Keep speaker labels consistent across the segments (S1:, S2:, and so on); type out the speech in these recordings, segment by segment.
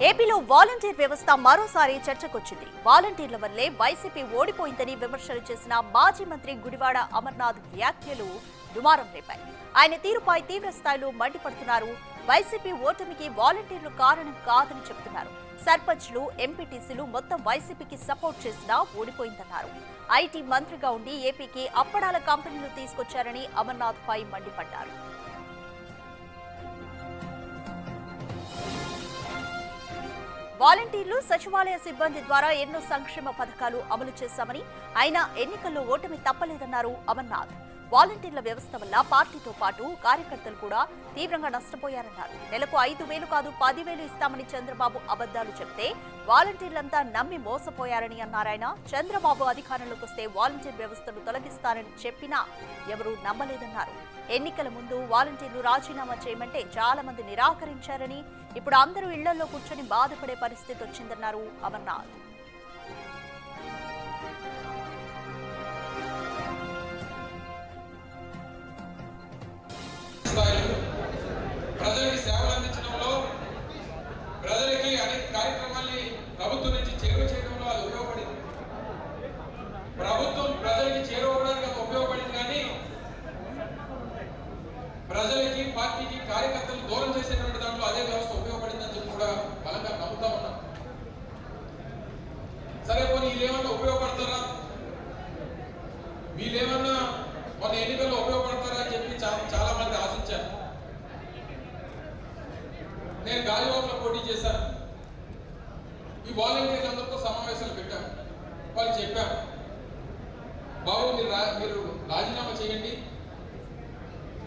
S1: ఏపీలో వాలంటీర్ వ్యవస్థ మరోసారి చర్చకొచ్చింది. వాలంటీర్ల వల్లే వైసీపీ ఓడిపోయిందని విమర్శలు చేసిన మాజీ మంత్రి గుడివాడ అమర్నాథ్ వ్యాఖ్యలు దుమారం రేపాయి. ఆయన తీరుపై తీవ్ర స్థాయిలో మండిపడుతున్నారు. వైసీపీ ఓటమికి వాలంటీర్లు కారణం కాదని చెబుతున్నారు. సర్పంచ్లు, ఎంపీటీసీలు మొత్తం వైసీపీకి సపోర్ట్ చేసినా ఓడిపోయిందన్నారు. ఐటీ మంత్రిగా ఉండి ఏపీకి అప్పడాల కంపెనీలు తీసుకొచ్చారని అమర్నాథ్ పై మండిపడ్డారు. వాలంటీర్లు, సచివాలయ సిబ్బంది ద్వారా ఎన్నో సంక్షేమ పథకాలు అమలు చేశామని, అయినా ఎన్నికల్లో ఓటమి తప్పలేదన్నారు అమర్నాథ్. వాలంటీర్ల వ్యవస్థ వల్ల పార్టీతో పాటు కార్యకర్తలు కూడా తీవ్రంగా నష్టపోయారన్నారు. నెలకు 5,000 కాదు 10,000 ఇస్తామని చంద్రబాబు అబద్దాలు చెప్తే వాలంటీర్లంతా నమ్మి మోసపోయారని అన్నారాయన. చంద్రబాబు అధికారంలోకి వస్తే వాలంటీర్ వ్యవస్థను తొలగిస్తారని చెప్పినా ఎవరూ నమ్మలేదన్నారు. ఎన్నికల ముందు వాలంటీర్లు రాజీనామా చేయమంటే చాలా మంది నిరాకరించారని, ఇప్పుడు అందరూ ఇళ్లలో కూర్చొని బాధపడే పరిస్థితి వచ్చిందన్నారు అమర్నాథ్.
S2: ప్రజలకి సేవలు అందించడంలో, ప్రజలకి అనేక కార్యక్రమాల్ని ప్రభుత్వం నుంచి చేరువ చేయడంలో అది ఉపయోగపడింది. ప్రభుత్వం ప్రజలకి చేరువడానికి అది ఉపయోగపడింది, కానీ ప్రజలకి, పార్టీకి, కార్యకర్తలు దూరం చేసేటువంటి దాంట్లో అదే వ్యవస్థ ఉపయోగపడిందని చెప్పి కూడా బలంగా నమ్ముతా ఉన్నాం. సరే, పోనీ వీళ్ళేమన్నా ఉపయోగపడతారా, వీళ్ళేమన్నా మన ఎన్నికల్లో ఉపయోగపడతారా అని చెప్పి చాలా మంది ఆశించారు. నేను గాలివాకలో పోటీ చేశాను. ఈ వాలంటీర్లందరితో సమావేశాలు పెట్టాం. వాళ్ళు చెప్పారు, బాబు మీరు రాజీనామా చేయండి,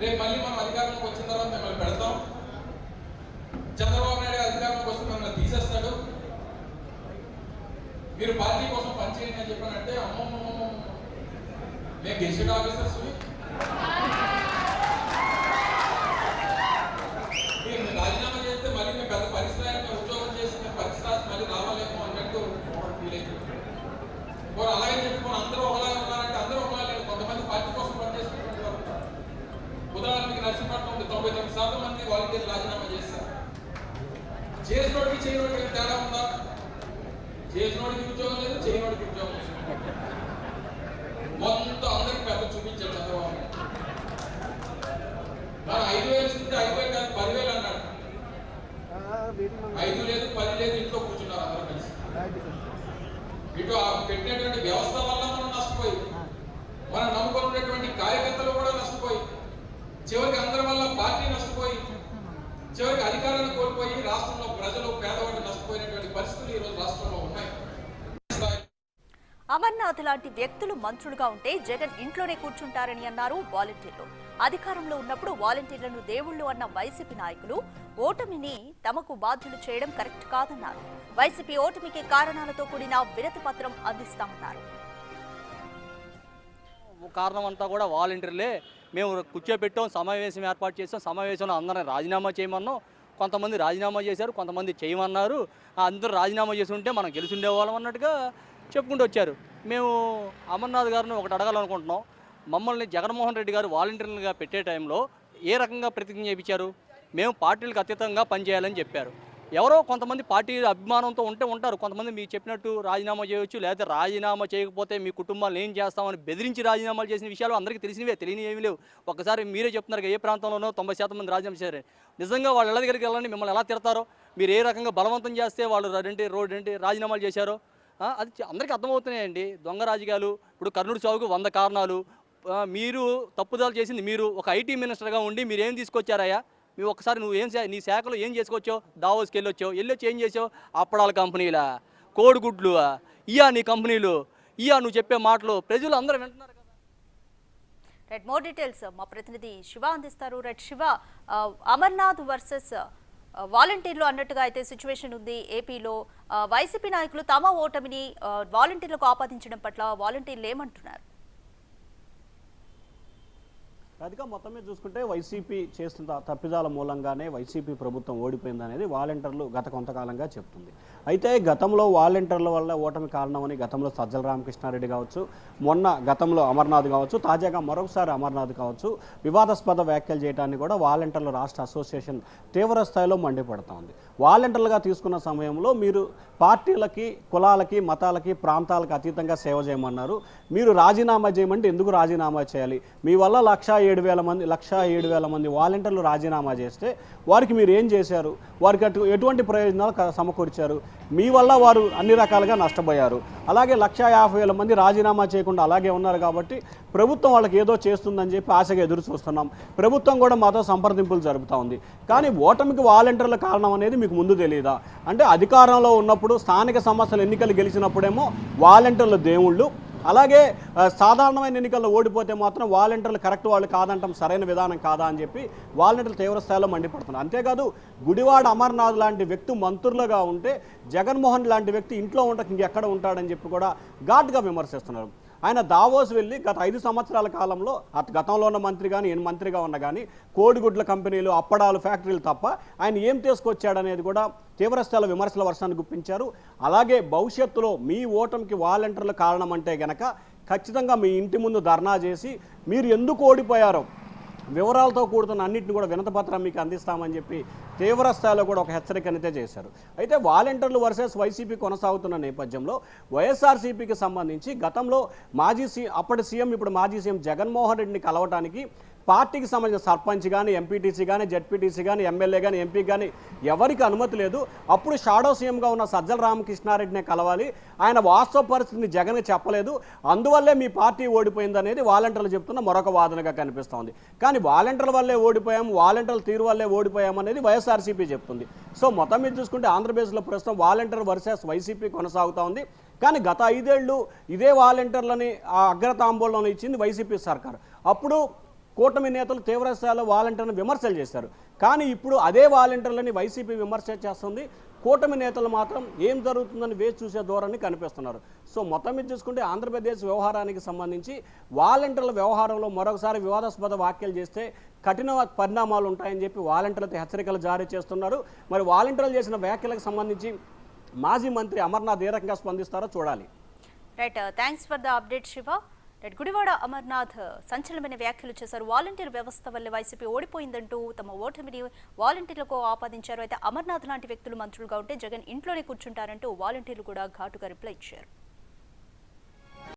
S2: రేపు మళ్ళీ మనం అధికారంలోకి వచ్చిన తర్వాత మిమ్మల్ని పెడతాం. చంద్రబాబు నాయుడు అధికారంలోకి వస్తే మిమ్మల్ని తీసేస్తాడు, మీరు పార్టీ కోసం పనిచేయండి అని చెప్పానంటే, అమ్మమ్మ నేను గెజిటెడ్ ఆఫీసర్స్, మీరు రాజీనామా చేస్తే మళ్ళీ మేము పెద్ద పరిశ్రమ ఉద్యోగం చేసి మేము పరిశ్రమ మళ్ళీ రావాలేమో అన్నట్టు ఫీల్ అయిపోయింది. అలాగే చెప్పుకొని అందరూ ఒకలాగా ఉన్నారంటే అందరూ ఒకలా లేదు. కొంతమంది పార్టీ కోసం పనిచేస్తున్నటువంటి వారు ఉన్నారు. ఉదాహరణకి నర్సీపట్నం 99% మంది వాలంటీర్లు రాజీనామా చేస్తారు. చేసినోడికి చేయనోడికి తేడా ఉందా? చేసినోడికి ఉద్యోగం లేదు, చేయనోడికి ఉద్యోగం లేదు. మొత్తం అందరికి పెద్ద చూపించాడు చంద్రబాబు. మనం 5,000 ఇస్తుంటే 5,000 కాదు 10,000 అన్నాడు. 5 లేదు 10 లేదు, ఇంట్లో కూర్చున్నారు అందరూ కలిసి. ఇటు పెట్టినటువంటి వ్యవస్థ వల్ల మనం నష్టపోయి, మనం నమ్ముకున్నటువంటి కార్యకర్తలు కూడా నష్టపోయి, చివరికి అందరి వల్ల పార్టీ నష్టపోయి, చివరికి అధికారాన్ని కోల్పోయి రాష్ట్రంలో ప్రజలు, పేదవాళ్ళు నష్టపోయినటువంటి పరిస్థితులు ఈరోజు రాష్ట్రంలో ఉన్నాయి.
S1: అమర్నాథ్ లాంటి వ్యక్తులు మంత్రులుగా ఉంటే జగన్ ఇంట్లోనే కూర్చుంటారని అన్నారు వాలంటీర్లు. అధికారంలో ఉన్నప్పుడు వాలంటీర్లను దేవుళ్లు అన్న వైసీపీ నాయకులు ఓటమిని తమకు బాధ్యులు చేయడం కరెక్ట్ కాదన్నారు. వైసీపీ ఓటమికి కారణాలతో కూడిన వినతి పత్రం అందిస్తామన్నారు.
S3: కారణం అంతా కూడా వాలంటీర్లే. మేము కూర్చోబెట్టాం, సమావేశం ఏర్పాటు చేసాం, సమావేశంలో అందరం రాజీనామా చేయమన్నాం. కొంతమంది రాజీనామా చేశారు, కొంతమంది చేయమన్నారు. అందరూ రాజీనామా చేసి ఉంటే మనం గెలిచి ఉండేవాళ్ళం అన్నట్టుగా చెప్పుకుంటూ వచ్చారు. మేము అమర్నాథ్ గారిని ఒకటి అడగాలనుకుంటున్నాం. మమ్మల్ని జగన్మోహన్ రెడ్డి గారు వాలంటీర్లుగా పెట్టే టైంలో ఏ రకంగా ప్రతిజ్ఞ చేయించారు? మేము పార్టీలకు అతీతంగా పనిచేయాలని చెప్పారు. ఎవరో కొంతమంది పార్టీ అభిమానంతో ఉంటారు. కొంతమంది మీకు చెప్పినట్టు రాజీనామా చేయవచ్చు, లేకపోతే రాజీనామా చేయకపోతే మీ కుటుంబాలను ఏం చేస్తామని బెదిరించి రాజీనామాలు చేసిన విషయాలు అందరికీ తెలిసినవే, తెలియని ఏమీ లేవు. ఒకసారి మీరే చెప్తున్నారు ఏ ప్రాంతంలోనో 90% మంది రాజీనామా చేశారు. నిజంగా వాళ్ళ ఇళ్ళ దగ్గరికి వెళ్ళండి, మిమ్మల్ని ఎలా తిడతారో, మీరు ఏ రకంగా బలవంతం చేస్తే వాళ్ళు రాజీనామాలు చేశారో అది అందరికీ అర్థమవుతున్నాయండి. దొంగ రాజకీయాలు. ఇప్పుడు కర్నూలు చావుకు 100 కారణాలు. మీరు తప్పుదాలు చేసింది మీరు. ఒక ఐటీ మినిస్టర్గా ఉండి మీరు ఏం తీసుకొచ్చారయ్యా? మీరు ఒకసారి నీ శాఖలో ఏం చేసుకొచ్చావు? దావోస్కి వెళ్ళొచ్చి ఏం చేసావు? అప్పడాల కంపెనీలా, కోడిగుడ్లు ఇయా నీ కంపెనీలు, ఇయా నువ్వు చెప్పే మాటలు ప్రజలు అందరూ వింటున్నారు కదా.
S1: రైట్, మోర్ డీటెయిల్స్ మా ప్రతినిధి శివ అందిస్తారు. రైట్ శివ, అమర్నాథ్ వర్సెస్ వాలంటీర్లు అన్నట్టుగా అయితే సిచ్యువేషన్ ఉంది ఏపీలో. వైసీపీ నాయకులు తమ ఓటమిని వాలంటీర్లకు ఆపాదించడం పట్ల వాలంటీర్లు ఏమంటున్నారు?
S4: రాధిక మొత్తం మీద చూసుకుంటే వైసీపీ చేస్తున్న తప్పిదాల మూలంగానే వైసీపీ ప్రభుత్వం ఓడిపోయిందనేది వాలంటీర్లు గత కొంతకాలంగా చెప్తుంది. అయితే గతంలో వాలంటీర్ల వల్ల ఓటమి కారణమని గతంలో సజ్జల రామకృష్ణారెడ్డి కావచ్చు, మొన్న గతంలో అమర్నాథ్ కావచ్చు, తాజాగా మరొకసారి అమర్నాథ్ కావచ్చు వివాదాస్పద వ్యాఖ్యలు చేయడాన్ని కూడా వాలంటీర్ల రాష్ట్ర అసోసియేషన్ తీవ్ర స్థాయిలో మండిపడుతూ ఉంది. వాలంటీర్లుగా తీసుకున్న సమయంలో మీరు పార్టీలకి, కులాలకి, మతాలకి, ప్రాంతాలకు అతీతంగా సేవ చేయమన్నారు. మీరు రాజీనామా చేయమంటే ఎందుకు రాజీనామా చేయాలి? మీ వల్ల 1,07,000 మంది వాలంటీర్లు రాజీనామా చేస్తే వారికి మీరు ఏం చేశారు? వారికి ఎటువంటి ప్రయోజనాలు సమకూర్చారు? మీ వల్ల వారు అన్ని రకాలుగా నష్టపోయారు. అలాగే 1,50,000 మంది రాజీనామా చేయకుండా అలాగే ఉన్నారు కాబట్టి ప్రభుత్వం వాళ్ళకి ఏదో చేస్తుందని చెప్పి ఆశగా ఎదురు చూస్తున్నాం. ప్రభుత్వం కూడా మాతో సంప్రదింపులు జరుపుతూ ఉంది. కానీ ఓటమికి వాలంటీర్ల కారణం అనేది మీకు ముందు తెలియదా? అంటే అధికారంలో ఉన్నప్పుడు స్థానిక సంస్థలు ఎన్నికలు గెలిచినప్పుడేమో వాలంటీర్ల దేవుళ్ళు, అలాగే సాధారణమైన ఎన్నికల్లో ఓడిపోతే మాత్రం వాలంటీర్లు కరెక్ట్ వాళ్ళు కాదంటాం, సరైన విధానం కాదా అని చెప్పి వాలంటీర్లు తీవ్ర స్థాయిలో మండిపడుతున్నారు. అంతేకాదు గుడివాడ అమర్నాథ్ లాంటి వ్యక్తి మంత్రులుగా ఉంటే జగన్మోహన్ లాంటి వ్యక్తి ఇంట్లో ఉండక ఇంకెక్కడ ఉంటాడని చెప్పి కూడా ఘాటుగా విమర్శిస్తున్నారు. ఆయన దావోస్ వెళ్ళి గత 5 సంవత్సరాల కాలంలో గతంలో ఉన్న మంత్రి కానీ మంత్రిగా ఉన్న కానీ కోడిగుడ్ల కంపెనీలు, అప్పడాలు ఫ్యాక్టరీలు తప్ప ఆయన ఏం తీసుకొచ్చాడనేది కూడా తీవ్రస్థాయిలో విమర్శల వర్షాన్ని గుప్పించారు. అలాగే భవిష్యత్తులో మీ ఓటమికి వాలంటీర్ల కారణం అంటే గనక ఖచ్చితంగా మీ ఇంటి ముందు ధర్నా చేసి మీరు ఎందుకు ఓడిపోయారో వివరాలతో కూడుతున్న అన్నింటిని కూడా వినతిపత్రం మీకు అందిస్తామని చెప్పి తీవ్ర స్థాయిలో కూడా ఒక హెచ్చరికనైతే చేశారు. అయితే వాలంటీర్లు వర్సెస్ వైసీపీ కొనసాగుతున్న నేపథ్యంలో వైఎస్ఆర్సీపీకి సంబంధించి గతంలో అప్పటి సీఎం ఇప్పుడు మాజీ సీఎం జగన్మోహన్ రెడ్డిని కలవటానికి పార్టీకి సంబంధించిన సర్పంచ్ కానీ, ఎంపీటీసీ కానీ, జెడ్పీటీసీ కానీ, ఎమ్మెల్యే కానీ, ఎంపీ కానీ ఎవరికి అనుమతి లేదు. అప్పుడు షాడో సీఎంగా ఉన్న సజ్జల రామకృష్ణారెడ్డినే కలవాలి. ఆయన వాస్తవ పరిస్థితిని జగన్కి చెప్పలేదు. అందువల్లే మీ పార్టీ ఓడిపోయిందనేది వాలంటీర్లు చెప్తున్న మరొక వాదనగా కనిపిస్తోంది. కానీ వాలంటీర్ల వల్లే ఓడిపోయాము, వాలంటీర్ల తీరు వల్లే ఓడిపోయాము అనేది వైఎస్ఆర్సీపీ చెప్తుంది. సో మొత్తం మీద చూసుకుంటే ఆంధ్రప్రదేశ్లో ప్రస్తుతం వాలంటీర్ వర్సెస్ వైసీపీ కొనసాగుతూ ఉంది. కానీ గత 5 ఏళ్ళు ఇదే వాలంటీర్లని అగ్రతాంబూలంలో ఇచ్చింది వైసీపీ సర్కార్. అప్పుడు కూటమి నేతలు తీవ్రస్థాయిలో వాలంటీర్లను విమర్శలు చేశారు. కానీ ఇప్పుడు అదే వాలంటీర్లని వైసీపీ విమర్శ చేస్తుంది. కూటమి నేతలు మాత్రం ఏం జరుగుతుందని వేచి చూసే ధోరణి కనిపిస్తున్నారు. సో మొత్తం మీద చూసుకుంటే ఆంధ్రప్రదేశ్ వ్యవహారానికి సంబంధించి వాలంటీర్ల వ్యవహారంలో మరొకసారి వివాదాస్పద వ్యాఖ్యలు చేస్తే కఠిన పరిణామాలు ఉంటాయని చెప్పి వాలంటీర్లతో హెచ్చరికలు జారీ చేస్తున్నారు. మరి వాలంటీర్లు చేసిన వ్యాఖ్యలకు సంబంధించి మాజీ మంత్రి అమర్నాథ్ ఏ రకంగా స్పందిస్తారో చూడాలి.
S1: Right, thanks for the update Shiva. Gudivada Amarnath సంచలనమైన వ్యాఖ్యలు చేశారు. వాలంటీర్ వ్యవస్థ వల్ల వైసీపీ ఓడిపోయిందంటూ తమ ఓటమిని వాలంటీర్లకు ఆపాదించారు. అయితే అమర్నాథ్ లాంటి వ్యక్తులు మంత్రులుగా ఉంటే జగన్ ఇంట్లోనే కూర్చుంటారంటూ వాలంటీర్లు కూడా ఘాటుగా రిప్లై ఇచ్చారు.